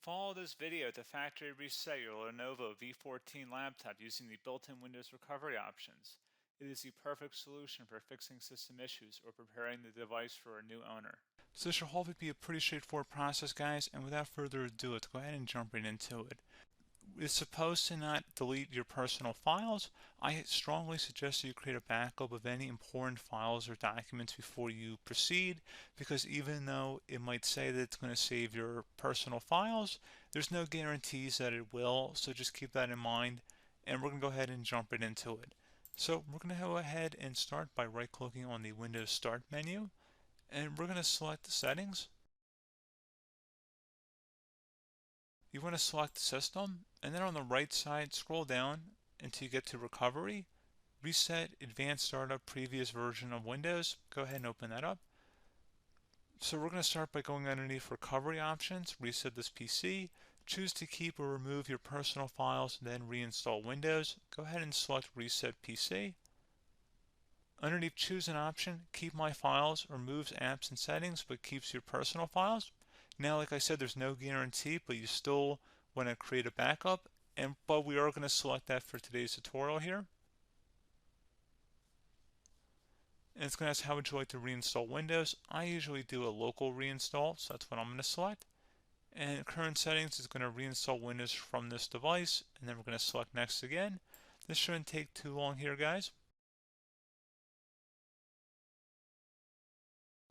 Follow this video to factory reset your Lenovo V14 laptop using the built-in Windows recovery options. It is the perfect solution for fixing system issues or preparing the device for a new owner. So this should hopefully be a pretty straightforward process, guys, and without further ado, let's go ahead and jump right into it. It's supposed to not delete your personal files. I strongly suggest that you create a backup of any important files or documents before you proceed, because even though it might say that it's going to save your personal files, there's no guarantees that it will, so just keep that in mind, and we're going to go ahead and jump right into it. So we're going to go ahead and start by right-clicking on the Windows Start menu, and we're going to select Settings. You want to select System, and then on the right side, scroll down until you get to Recovery. Reset Advanced Startup Previous Version of Windows. Go ahead and open that up. So we're going to start by going underneath Recovery Options, reset this PC. Choose to keep or remove your personal files, then reinstall Windows. Go ahead and select Reset PC. Underneath Choose an option, Keep My Files removes apps and settings but keeps your personal files. Now, like I said, there's no guarantee, but you still want to create a backup, but we are going to select that for today's tutorial here. And it's going to ask how would you like to reinstall Windows. I usually do a local reinstall, so that's what I'm going to select. And current settings is going to reinstall Windows from this device, and then we're going to select next again. This shouldn't take too long here, guys.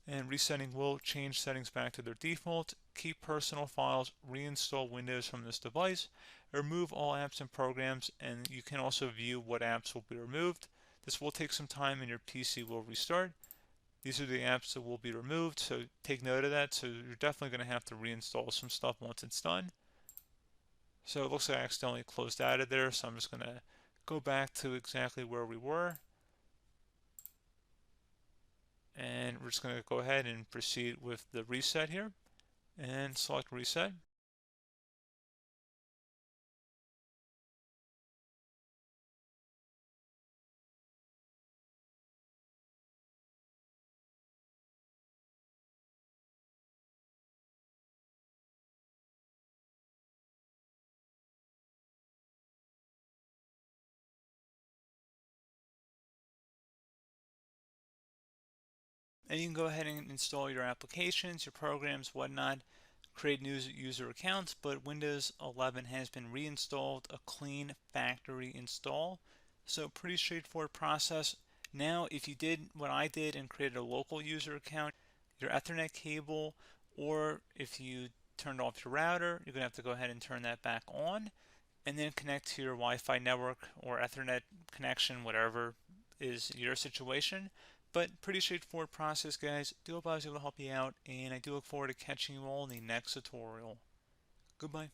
And resetting will change settings back to their default, keep personal files, reinstall Windows from this device, remove all apps and programs, and you can also view what apps will be removed. This will take some time and your PC will restart. These are the apps that will be removed, so take note of that. So you're definitely going to have to reinstall some stuff once it's done. So it looks like I accidentally closed out of there, so I'm just going to go back to exactly where we were. And we're just going to go ahead and proceed with the reset here and select reset. And you can go ahead and install your applications, your programs, whatnot, create new user accounts, but Windows 11 has been reinstalled, a clean factory install. So pretty straightforward process. Now, if you did what I did and created a local user account, your Ethernet cable, or if you turned off your router, you're going to have to go ahead and turn that back on, and then connect to your Wi-Fi network or Ethernet connection, whatever is your situation. But pretty straightforward process, guys. Do hope I was able to help you out, and I do look forward to catching you all in the next tutorial. Goodbye.